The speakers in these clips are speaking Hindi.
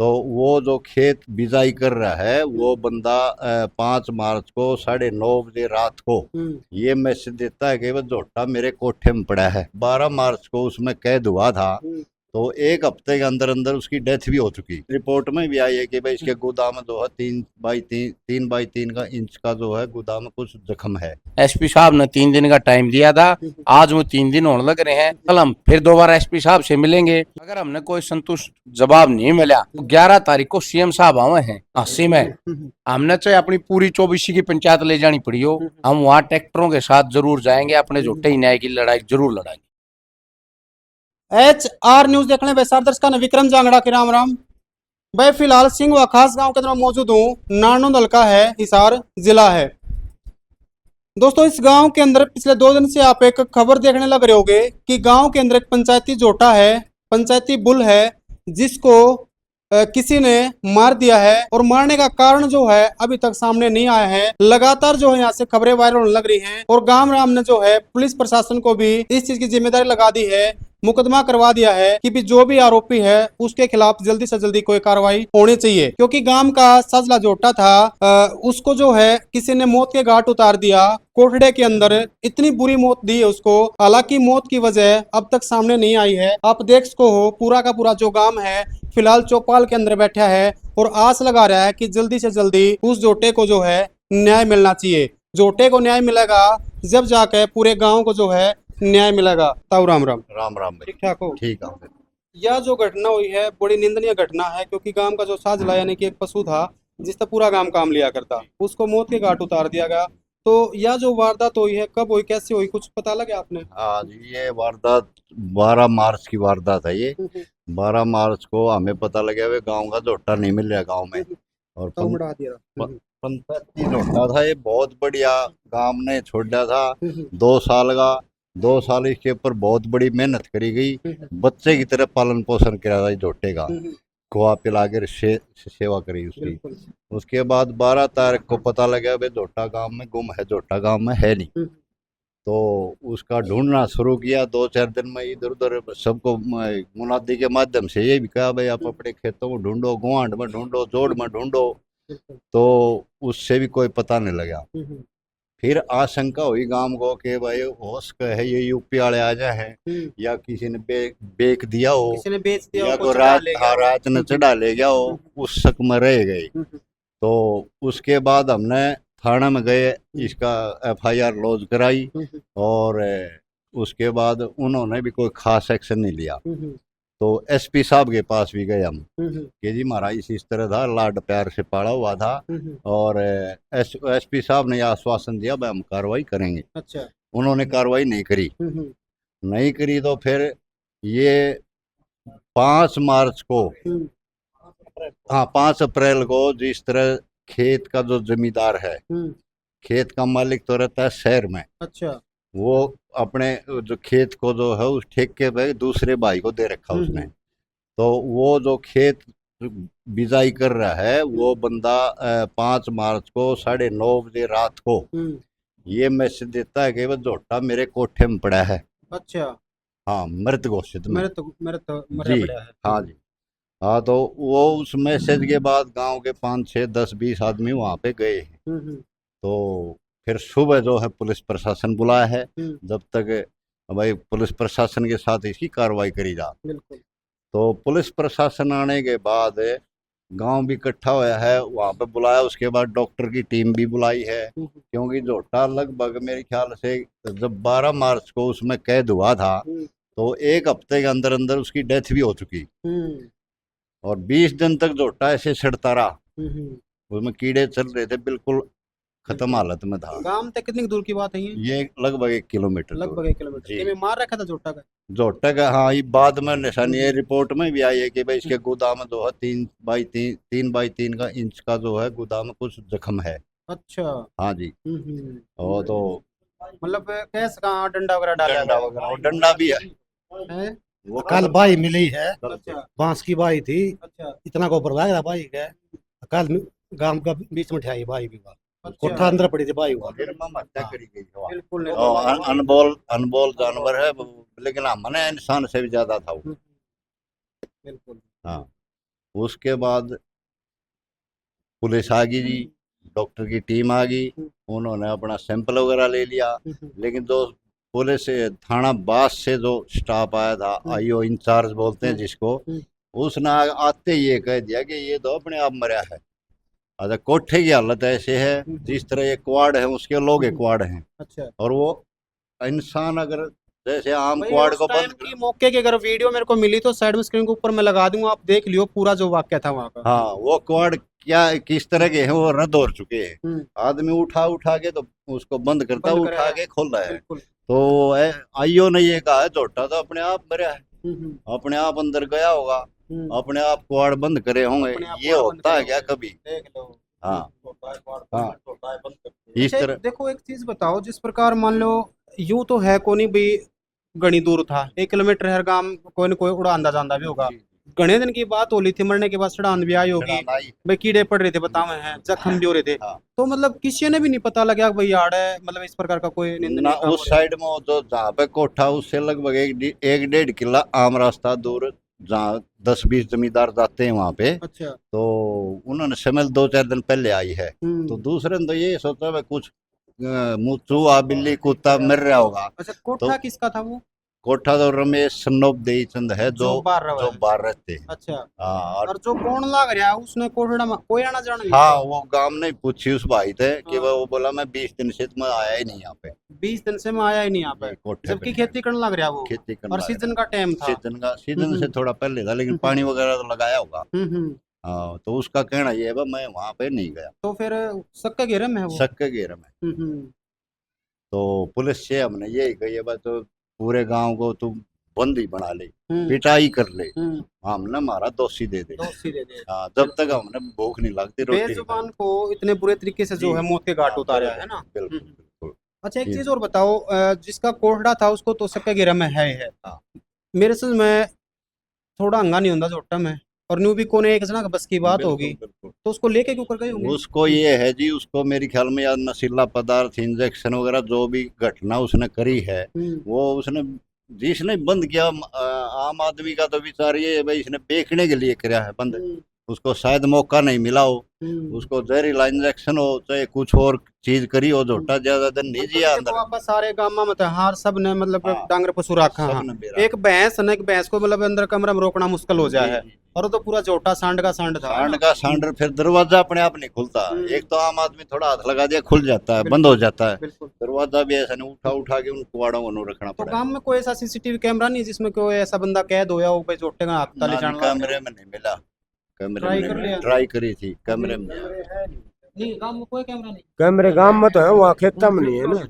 तो वो जो खेत बिजाई कर रहा है वो बंदा 5 मार्च को 9:30 बजे रात को ये मैसेज देता है कि वह झोटा मेरे कोठे में पड़ा है। 12 मार्च को उसमें कैद हुआ था। तो एक हफ्ते के अंदर अंदर उसकी डेथ भी हो चुकी। रिपोर्ट में भी आई है कि भाई इसके गोदाम में जो है 3 बाई 3 का इंच का जो है गोदाम में कुछ जख्म है। एसपी साहब ने 3 दिन का टाइम दिया था, आज वो 3 दिन होने लग रहे हैं। कल हम फिर दोबारा एसपी साहब से मिलेंगे। अगर हमने कोई संतुष्ट जवाब नहीं मिला तो 11 तारीख को सीएम साहब आए हैं अस्सी में। हमने चाहे अपनी पूरी 24 की पंचायत ले जानी पड़ी हो, हम वहाँ ट्रैक्टरों के साथ जरूर जाएंगे, अपने झूठे न्याय की लड़ाई जरूर लड़ाएंगे। HR न्यूज देखने वैसार दर्शक ने विक्रम जांगड़ा के राम राम। मैं फिलहाल सिंह व खास गांव के अंदर मौजूद हूँ। नारनौंद हल्का है, हिसार जिला है। दोस्तों, इस गांव के अंदर पिछले 2 दिन से आप एक खबर देखने लग रहे होंगे कि गांव के अंदर एक पंचायती जोटा है, पंचायती बुल है, जिसको किसी ने मार दिया है। और मारने का कारण जो है अभी तक सामने नहीं आया है। लगातार जो है यहाँ से खबरें वायरल होने लग रही हैं और गांव राम ने जो है पुलिस प्रशासन को भी इस चीज की जिम्मेदारी लगा दी है, मुकदमा करवा दिया है कि भी जो भी आरोपी है उसके खिलाफ जल्दी से जल्दी कोई कार्रवाई होनी चाहिए। क्योंकि गांव का सजला जोटा था, उसको जो है किसी ने मौत के घाट उतार दिया। कोठड़े के अंदर इतनी बुरी मौत दी है उसको। हालांकि मौत की वजह अब तक सामने नहीं आई है। आप देख सको हो, पूरा का पूरा जो गांव है फिलहाल चौपाल के अंदर बैठा है और आस लगा रहा है कि जल्दी से जल्दी उस जोटे को जो है न्याय मिलना चाहिए। जोटे को न्याय मिलेगा जब जाके पूरे गांव को जो है न्याय मिलेगा। ताऊ राम राम। राम राम भाई। ठीक ठाक हो? ठीक है। यह जो घटना हुई है बड़ी निंदनीय घटना है, क्योंकि गांव का जो साझला यानी कि एक पशु था जिससे पूरा गांव काम लिया करता, उसको मौत के घाट उतार दिया गया। तो यह जो वारदात हुई है कब हुई, कैसे हुई, कुछ पता लगे आपने? आज ये वारदात 12 मार्च की वारदात है ये। 12 मार्च को हमें पता लगा वे गांव का झोटा नहीं मिल रहा गांव में। और ताऊ मढ़ा दिया। पंचायती झोटा था ये, बहुत बढ़िया गांव ने छोड़ा था। 2 साल का, 2 साल इसके ऊपर बहुत बड़ी मेहनत करी गई। बच्चे की तरह पालन पोषण किया था इस झोटे का, खुआ पिला कर सेवा करी उसकी। बिल्कुल। उसके बाद 12 तारीख को पता लगा वे झोटा गांव में गुम है, झोटा गांव में है नहीं। तो उसका ढूंढना शुरू किया। 2-4 दिन में इधर उधर सबको मुनादी के माध्यम से ये भी कहा भाई आप अपने खेतों में ढूंढो, गुआंढ में ढूंढो, जोड़ में ढूंढो। तो उससे भी कोई पता नहीं लगा। फिर आशंका हुई गांव को कि भाई हो सके है ये यूपी वाले आ जाए हैं, या किसी ने बेच दिया हो, किसी ने बेच दिया या हो, को कुछ चढ़ा ले गया हो। रात ने चढ़ा ले गया हो, उस शक में रह गए। तो उसके बाद हमने थाना में गए, इसका FIR लॉन्च कराई। और उसके बाद उन्होंने भी कोई खास एक्शन नहीं लिया। तो SP साहब के पास भी गए हम कि जी हमारा इस तरह था, लाड प्यार से पाला हुआ था। और SP साहब ने आश्वासन दिया भाई हम कार्रवाई करेंगे। अच्छा। उन्होंने कार्रवाई नहीं करी। नहीं करी तो फिर ये 5 मार्च को, हाँ 5 अप्रैल को, जिस तरह खेत का जो जमींदार है, खेत का मालिक तो रहता है शहर में। अच्छा। वो अपने जो खेत को जो है उस ठेके पे दूसरे भाई को दे रखा उसने। तो वो जो खेत बिजाई कर रहा है वो बंदा 5 मार्च को 9:30 बजे रात को ये मैसेज देता है कि वह झोटा मेरे कोठे में पड़ा है। अच्छा। हाँ, मृत घोषित में। मृत जी पड़ा है। हाँ जी हाँ। तो वो उस मैसेज के बाद गांव के 5-6-10-20 आदमी वहां पे गए हैं। तो फिर सुबह जो है पुलिस प्रशासन बुलाया है, जब तक भाई पुलिस प्रशासन के साथ इसकी कार्रवाई करी जा। बिल्कुल। तो पुलिस प्रशासन आने के बाद गांव भी इकट्ठा हुआ है, वहां पे बुलाया। उसके बाद डॉक्टर की टीम भी बुलाई है, क्योंकि झोटा लगभग मेरे ख्याल से जब 12 मार्च को उसमें कैद हुआ था तो एक हफ्ते के अंदर अंदर उसकी डेथ भी हो चुकी। और 20 दिन तक झोटा ऐसे सड़ता रहा, उसमें कीड़े चल रहे थे, बिल्कुल खत्म हालत में था। गांव तक कितनी दूर की बात है ये लगभग 1 किलोमीटर दूर। लगभग 1 किलोमीटर। जी। ये मार रखा था जोटा का? झोटा का, हाँ, ये बाद में निशानी ये रिपोर्ट में भी आई है कि भाई इसके गोदाम में जो है 3 बाई 3 का इंच का जो है गोदाम में कुछ जख्म है। अच्छा। हाँ जी। और तो मतलब कैसे, कहाँ डंडा वगैरह डाला डंडा वगैरह, और डंडा भी है। है? वो कल बाई मिली है, अच्छा। बांस की बाई थी, अच्छा। इतना गोबर लग रहा बाई का। कल गांव का बीच में ठहरी बाई भी अच्छा। कोठा अंदर पड़ी थी बाई हुआ। फिर में हत्या करी गई है वहाँ। बिल्कुल नहीं। और अनबोल जानवर है, लेकिन हमने इंसान से भी ज्यादा था वो। बिल्कुल। हाँ। उसके बाद पुलिस आ गई जी, डॉक्टर की टीम आ गई, उन्होंने अपना सैंपल वगैरह ले लिया। लेकिन जो पुलिस थाना बास से जो स्टाफ आया था, आईओ इंचार्ज बोलते हैं जिसको, उसने आते ही ये कह दिया कि ये तो अपने आप मरा है। अच्छा, कोठे की हालत ऐसे है, जिस तरह ये क्वाड है उसके लोग क्वाड हैं, अच्छा, और वो इंसान अगर जैसे आम भाई क्वाड उस को टाइम बंद की मौके की अगर वीडियो मेरे को मिली तो साइड में स्क्रीन के ऊपर मैं लगा दूंगा, आप देख लियो पूरा जो वाक्य था वहाँ का। हाँ, वो क्वाड क्या किस तरह के हैं वो रद्द हो चुके हैं। हम्म, आदमी उठा उठा के तो उसको बंद करता, बंद उठा कराया। के खोल रहा है। बिल्कुल। तो आईओ ने ये कहा है झोटा तो अपने आप मरा है, हम्म, अपने आप अंदर गया होगा, हम्म, अपने आप क्वाड बंद करे होंगे। अपने आप ये क्वाड बंद होता है करे क्या होंगे। कभी? देख लो। हाँ हाँ, इस अच्छा, तरह। देखो एक चीज बताओ, जिस प्रकार मान लो यूं तो है कोनी भी, घनी दूर था 1 किलोमीटर, हर गांव कोई न कोई उड़ा आंदा जांदा भी होगा। घने दिन की बात हो रही थी, मरने के बाद सड़ान भी आई होगी, सड़ान आई। भाई कीड़े पड़ रहे थे बतावे हैं, जख्म भी हो रहे थे। हाँ। तो मतलब किसी ने भी नहीं पता लगा कि भाई आड़ है, मतलब इस प्रकार का कोई ना निंदनीय काम उस हो रहा है। साइड में वो जो जहाँ पे कोठा उससे लगभग एक 1.5 किला आम रास्ता दूर, जहाँ 10-20 जमींदार जाते हैं वहां पे। अच्छा। तो उन्होंने स्मेल 2-4 दिन पहले आई है। तो दूसरे ने तो ये सोचा भाई कुछ चूहा बिल्ली कुत्ता मर रहा होगा। अच्छा, तो कोठा किसका था वो? कोठा तो रमेश सन्नोप देईचंद है, जो जो बाहर रहा जो है। बाहर रहते हैं। अच्छा। हाँ, और जो कौन लाग रहा है उसने कोठड़ा में कोई आना जाना नहीं हाँ, था? वो गांव ने पूछी उस भाई थे कि हाँ। वो बोला मैं 20 दिन से तो मैं आया ही नहीं यहाँ पे। 20 दिन से मैं आया ही नहीं यहाँ पे, ये कोठे पे जबकि नहीं खेती करने लग रहा वो। खेती करने और लग सीजन का टाइम था। सीजन से थोड़ा पहले था, लेकिन पानी वगैरह तो लगाया होगा। हम्म। हाँ, तो उसका कहना ये है भाई मैं वहां पे नहीं गया। तो फिर सक्का घेरे में है वो। शक के घेरे में। हम्म। तो पुलिस से हमने यही कही है भाई, तो पूरे गांव को तू बंदी बना ले, हम्म, पिटाई कर ले, हम्म। हमने हमारा दोषी दे दे। दोषी दे दे। हाँ, जब तक हमने भूख नहीं लगती, रोटी नहीं बेजुबान लगती। को इतने बुरे तरीके से जो जी, है मौत के घाट हाँ, उतारा है ना। बिल्कुल बिल्कुल। अच्छा, एक जी, चीज और बताओ, जिसका कोठड़ा था उसको तो सक्का घेरा में है ही है। हाँ। मेरे से मैं थोड़ा हंगा नहीं होता जोटा में, और न्यू भी कोने एक जना का बस की बात बिल्कुल होगी, बिल्कुल। तो उसको लेके क्यों कर गए होंगे? उसको ये है जी, उसको मेरे ख्याल में या नशीला पदार्थ, इंजेक्शन वगैरह जो भी घटना उसने करी है, वो उसने जिसने बंद किया, आम आदमी का तो विचार ये है भाई इसने बेचने के लिए किया है बंद। उसको शायद मौका नहीं मिला हो, उसको जहरीला इंजेक्शन हो चाहे कुछ और चीज करी हो, झोटा ज्यादा दिन नहीं जिया देखो अंदर। आपका सारे गांव में मतलब हार सब ने मतलब हाँ, डांगर पशु रखा। हाँ, सबने बेरा। एक भैंस ने, एक भैंस को मतलब अंदर कमरा में रोकना मुश्किल हो जाए जी, है, जी। और वो तो पूरा जोटा सांड का सांड था, है सांड ना? का सांड, फिर दरवाजा अपने आप नहीं खुलता। एक तो आम आदमी थोड़ा हाथ लगा दिया खुल जाता है, बंद हो जाता है। बिल्कुल। दरवाजा भी ऐसा नहीं, उठा उठा के उन कुआड़ों को रखना तो पड़ा गांव में कोई ऐसा सीसीटीवी कैमरा नहीं जिसमें कोई ऐसा बंदा कैद होया हो भाई जोटे का हाथ ताले है। जान लग कैमरे में नहीं मिला, कैमरे ट्राई में कर नहीं लिया? मिला। ट्राई करी थी, कैमरे में नहीं आया। नहीं, गांव में कोई कैमरा नहीं। कैमरे गांव में तो है, वहाँ खेता में नहीं है ना।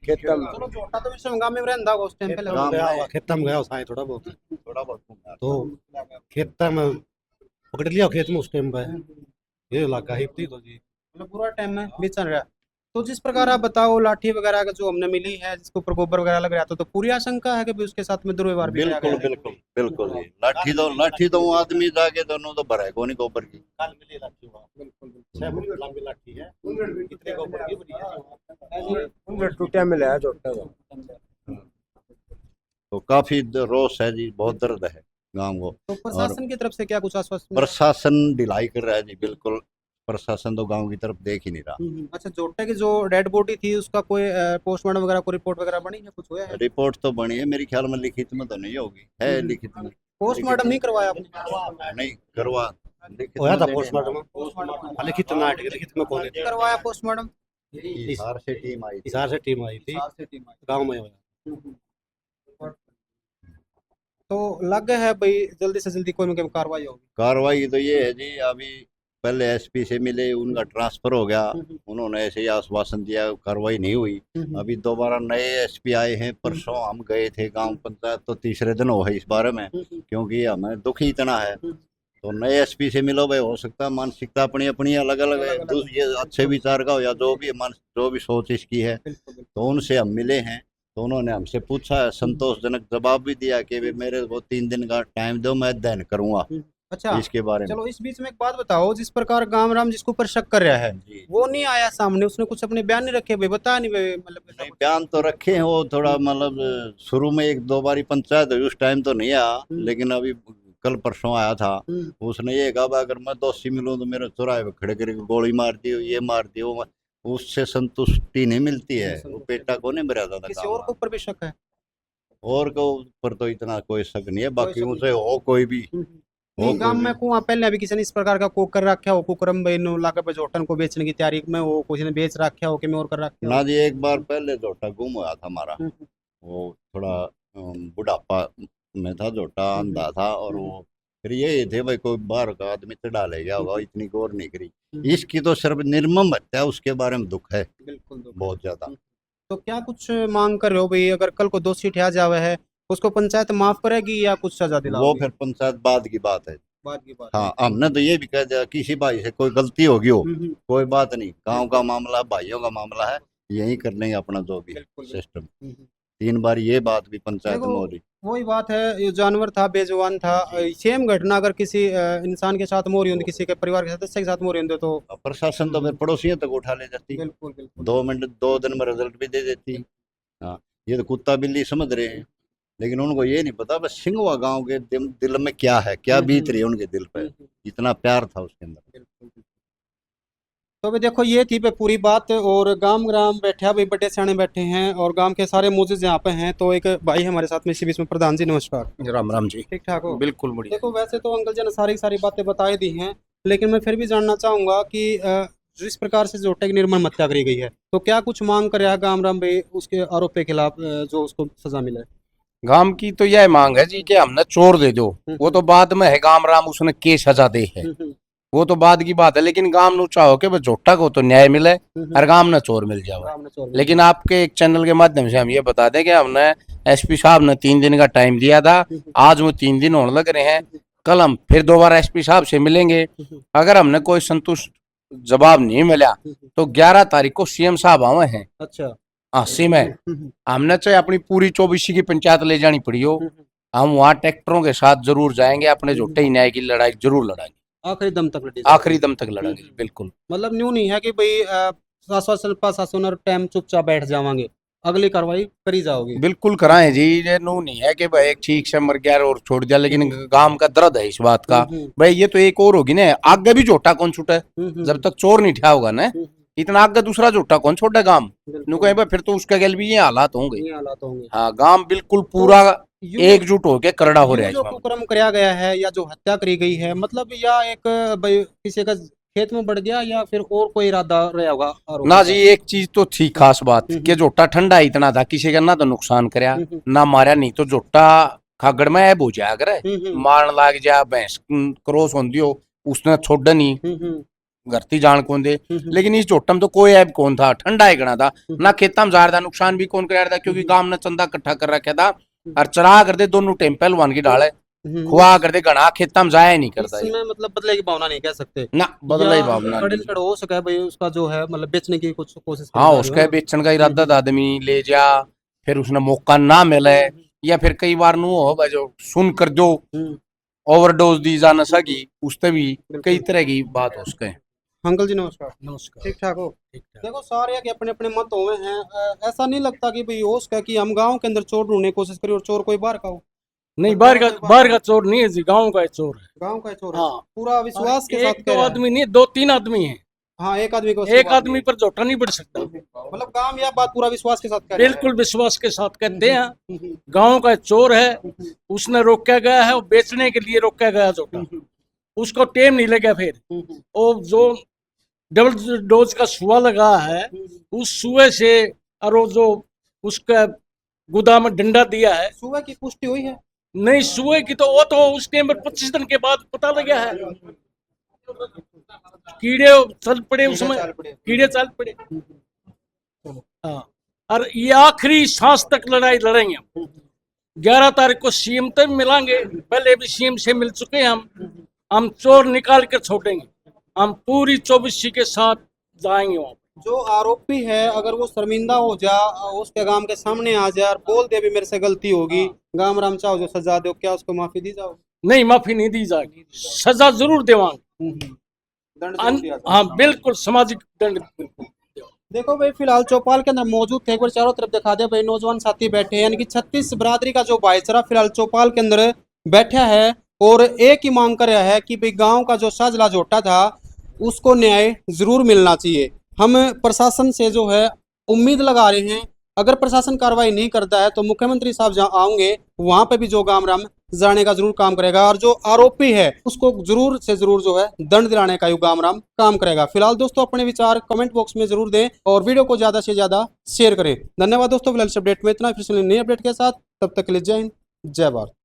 खेता में चलो जोटा तो विषय गांव में रहंदा होगा उस टाइम पे गांव गया में हुआ खेता में गया हुआ थोड़ा बहुत। थोड़ा बहुत घूमा। तो खेता में पकड़ लिया खेत में उस टाइम पे, ये इलाका ही थी तो जी। मतलब पूरा टाइम में बीच चल रहा है। तो जिस प्रकार आप बताओ लाठी वगैरह का जो हमने मिली है जिसके ऊपर गोबर वगैरह लग रहा था, तो पूरी आशंका है कि भी उसके साथ में दुर्व्यवहार भी किया बिल्कुल गया है। बिल्कुल बिल्कुल जी। लाठी तो वो आदमी जाके दोनों तो भरे को नहीं गोबर की। काल मिली लाठी हुआ। बिल्कुल बिल्कुल। 6 फुट लंबी लाठी है, कितने को ऊपर की बड़ी है। उनके टूटिया में लाया जोटा का। तो काफी रोष है जी, बहुत दर्द है गांव को। तो प्रशासन की तरफ से क्या कुछ आश्वासन? प्रशासन ढिलाई कर रहा है जी, बिल्कुल। प्रशासन तो गांव की तरफ देख ही नहीं रहा। अच्छा, जोटे की जो डेड बॉडी थी उसका कोई पोस्टमार्टम वगैरह कोई रिपोर्ट वगैरह बनी है, कुछ हुआ है? रिपोर्ट तो बनी है मेरे ख्याल में, लिखित में तो नहीं होगी, है लिखित में। पोस्टमार्टम नहीं करवाया आपने? नहीं करवा, लिखित होया में था देने पोस्टमार्टम, लिखित में आठ लिखित में कौन है। करवाया पोस्टमार्टम? हिसार से टीम आई थी। हिसार से टीम आई थी, गांव में होया। तो लग है भाई जल्दी से जल्दी कोई ना कोई कार्रवाई होगी। कार्रवाई तो ये है जी, अभी पहले एसपी से मिले, उनका ट्रांसफर हो गया, उन्होंने ऐसे ही आश्वासन दिया, कार्रवाई नहीं हुई। अभी दोबारा नए एसपी आए हैं, परसों हम गए थे गांव पंचायत, तो तीसरे दिन हो है इस बारे में, क्योंकि हमें दुख ही इतना है। तो नए एसपी से मिलो भाई, हो सकता है मानसिकता अपनी अपनी अलग अलग है, ये अच्छे विचार का हो या जो भी सोच इसकी है। तो उनसे हम मिले हैं, तो उन्होंने हमसे पूछा है, संतोषजनक जवाब भी दिया कि भाई मेरे को 3 दिन का टाइम दो, मैं अध्ययन करूंगा अच्छा, इसके बारे में। चलो इस बीच में एक बात बताओ, जिस प्रकार गांव राम जिसके ऊपर शक कर रहा है जी। वो नहीं आया सामने, उसने कुछ अपने बयान नहीं रखे भाई, बता नहीं भाई, मतलब ऐसा नहीं, कुछ? बयान तो रखे हैं, वो थोड़ा मतलब शुरू में 1-2 बारी पंचायत हुई, उस टाइम तो नहीं आया, लेकिन अभी कल परसों आया था, उसने ये कहा "भाई, अगर मैं दोषी मिलूं तो मेरे चौराहे पे खड़े करके गोली मार दी, ये मार दी, वो उससे संतुष्टि नहीं मिलती है। वो बेटा को नहीं मेरा ज्यादा किसी काम और के ऊपर भी शक है? और के ऊपर तो इतना कोई शक नहीं है, कोई बाकी शक नहीं। उसे हो कोई भी नहीं, कोई गांव भी। में कुआं पहले अभी किसी ने इस प्रकार का को कर रखा हो, कुकरम भाई नो लाके पे जोटन को बेचने की तैयारी में हो, किसी ने बेच रखा हो कि मैं और कर रखा हो। ना जी, एक बार पहले जोटा गुम हुआ था हमारा। वो थोड़ा बुढ़ापा में था, जोटा अंधा था, और वो फिर यही थे भाई कोई बाहर का आदमी तो डाले गया होगा, इतनी गौर नहीं करी। इसकी तो सिर्फ निर्मम हत्या, उसके बारे में दुख है बिल्कुल बिल्कुल। बहुत ज्यादा। तो क्या कुछ मांग कर रहे हो भाई, अगर कल को दोषी ठहरा जावे है उसको पंचायत माफ करेगी या कुछ सजा वो दिलाओगी? फिर पंचायत बाद की बात है। बाद की बात। हाँ, हमने तो ये भी कह दिया किसी भाई से कोई गलती होगी हो, हम्म, कोई बात नहीं, गांव का मामला, भाइयों का मामला है, यही कर लेंगे अपना जो भी बिल्कुल, सिस्टम। हम्म। 3 बार ये बात भी पंचायत में देखो हो रही। वही बात है, ये जानवर था, बेजुबान था, सेम घटना अगर किसी इंसान के साथ हो रही होती, किसी के परिवार के सदस्य के साथ हो रही होती तो अब प्रशासन तो फिर पड़ोसियों तक उठा ले जाती, बिल्कुल बिल्कुल। 2 मिनट 2 दिन में रिजल्ट भी दे देती। हाँ, ये तो कुत्ता बिल्ली समझ रहे हैं, लेकिन उनको ये नहीं पता बस सिंगवा गांव के दिल में क्या है, क्या बीत रही है उनके दिल पे। इतना प्यार था उसके अंदर। तो भाई देखो ये थी पे पूरी बात, और गांव ग्राम बैठे हैं भाई, बड़े सियाने बैठे हैं और गांव के सारे मौजूद यहाँ पे हैं। तो एक भाई हमारे साथ में इसी बीच में, प्रधान जी नमस्कार। राम राम जी। ठीक ठाक हो? बिल्कुल बढ़िया। देखो वैसे तो अंकल जी ने सारी सारी बातें बता ही दी हैं, लेकिन मैं फिर भी जानना चाहूंगा कि जिस प्रकार से जोटे की निर्मम हत्या करी गई है, तो क्या कुछ मांग कर गांव राम भाई उसके आरोप के खिलाफ जो उसको सजा मिले? गांव की तो यह मांग है जी कि हमने चोर दे दो, वो तो बाद में है, गांव राम उसने के सजा दे है, वो तो बाद की बात है, लेकिन गांव नु चाहो कि बस झोटा को तो न्याय मिले और गांव न चोर मिल जाओ। लेकिन आपके एक चैनल के माध्यम से हम ये बता दें कि हमने एसपी साहब ने 3 दिन का टाइम दिया था, आज वो 3 दिन होने लग रहे हैं। कल हम फिर दोबारा एसपी साहब से मिलेंगे, अगर हमने कोई संतुष्ट जवाब नहीं मिला तो 11 तारीख को सीएम साहब आए हैं। अच्छा। अस्सी में हमने चाहे अपनी पूरी 24 की पंचायत ले जानी पड़ी हो, हम वहाँ ट्रैक्टरों के साथ जरूर जाएंगे, अपने झोटे ही न्याय की लड़ाई जरूर लड़ाएंगे, आखिरी दम तक लड़ी, आखिरी दम तक लड़ेंगे। बिल्कुल, मतलब न्यू नहीं है कि भाई शासन और टाइम चुपचाप बैठ जावांगे, अगली कार्रवाई करी जाओगी। बिल्कुल कराएं जी। ये नू नहीं है कि भाई एक ठीक से मर गया और छोड़ दिया, लेकिन गांव का दर्द है इस बात का। भाई ये तो एक और होगी ना, आगे भी झोटा कौन छूटे जब तक चोर नहीं ठा होगा ना, इतना आगे दूसरा झोटा कौन छोड़े गांव नु कहीं भाई, फिर तो उसके गल भी ये हालात होंगे। हाँ, गांव बिल्कुल पूरा एकजुट होके करड़ा हो रहा है जो इस बात। कुकर्म कराया गया है या जो हत्या करी गई है, मतलब या एक भाई किसी का खेत में बढ़ गया या फिर और कोई इरादा रहा होगा आरोपी ना का? जी, एक चीज तो थी खास बात कि झोटा ठंडा इतना था, किसी का ना तो नुकसान करया ना मारा, नहीं तो झोटा खागड़ में ऐब हो जाया करे, मारन लाग जा, भैंस क्रॉस होंदी हो उसने छोड़ नहीं घरती जान कौन दे। लेकिन इस झोटा में तो कोई ऐब कौन था, ठंडा ही गणा था, ना खेता में जा रहा था, नुकसान भी कौन कर रहा था, क्योंकि गांव ने चंदा इकट्ठा कर रखा था और चरा कर दे दोनों टाइम पहलवान की डाले खुआ कर दे, घना खेता में जाया नहीं करता। इसमें मतलब बदले की भावना नहीं कह सकते ना बदला ही भावना कड़िल कड़ हो सका है भाई, उसका जो है मतलब बेचने की कुछ कोशिश हाँ, उसका बेचन का इरादा था, आदमी ले जा, फिर उसने मौका ना मिले, या फिर कई बार नु हो भाई जो सुन कर जो ओवरडोज दी जा न सकी, उससे भी कई तरह की बात हो सके। अंकल जी नमस्कार। नमस्कार। ठीक ठाक हो? ठीक ठाक। देखो सारे के अपने अपने मत हुए हैं, ऐसा नहीं लगता कि भाई हो सका कि हम गांव के अंदर चोर ढूंढने की कोशिश करें और चोर कोई बाहर का हो? नहीं, बाहर का चोर नहीं है जी, गांव का चोर है। गांव का चोर है। हाँ, पूरा विश्वास के साथ एक कह दो रहा है। आदमी नहीं, 2-3 आदमी है। हाँ, एक आदमी को एक आदमी पर झोटा नहीं बढ़ सकता। मतलब गांव या बात पूरा विश्वास के साथ कह रहा है। बिल्कुल विश्वास के साथ कहते हैं, गांव का चोर है, उसने रोका गया है, वो बेचने के लिए रोका गया झोटा, उसको टेम नहीं लगा। फिर वो जो डबल डोज का सुआ लगा है, उस सुए से और वो जो उसका गुदा में डंडा दिया है, सुबह की पुष्टि हुई है? नहीं, सुए की तो वो तो उस टाइम पर 25 दिन के बाद पता लगा है, कीड़े चल पड़े उसमें, कीड़े चल पड़े। हाँ, और ये आखिरी सांस तक लड़ाई लड़ेंगे हम। 11 तारीख को सीएम तक मिलांगे, पहले भी सीएम से मिल चुके हैं हम चोर निकाल कर छोड़ेंगे, हम पूरी 24 के साथ जाएंगे वहाँ। जो आरोपी है अगर वो शर्मिंदा हो जा, उसके गांव के सामने आ जाए और बोल दे भी मेरे से गलती होगी, गांव राम चाहो जो सजा दो, क्या उसको माफी दी जाओ? नहीं, माफी नहीं दी जाएगी, सजा जरूर देवांगे। दंड जरूर दिया जाए। हाँ बिल्कुल, सामाजिक दंड। देखो भाई फिलहाल चौपाल के अंदर मौजूद थे, एक बार चारों तरफ दिखा दे भाई, नौजवान साथी बैठे हैं, यानी कि 36 बिरादरी का जो भाईचारा फिलहाल चौपाल के अंदर बैठा है। और एक ही मांग कर रहा है कि भाई गांव का जो साजला झोटा था उसको न्याय जरूर मिलना चाहिए। हम प्रशासन से जो है उम्मीद लगा रहे हैं, अगर प्रशासन कार्रवाई नहीं करता है तो मुख्यमंत्री साहब जहां आएंगे वहां पे भी जो गामराम जाने का जरूर काम करेगा और जो आरोपी है उसको जरूर से जरूर जो है दंड दिलाने का गामराम काम करेगा। फिलहाल दोस्तों अपने विचार कमेंट बॉक्स में जरूर दें और वीडियो को ज्यादा से ज्यादा शेयर करें। धन्यवाद दोस्तों, फिलहाल इस अपडेट में इतना, फिर से नई अपडेट के साथ, तब तक के लिए जय हिंद, जय भारत।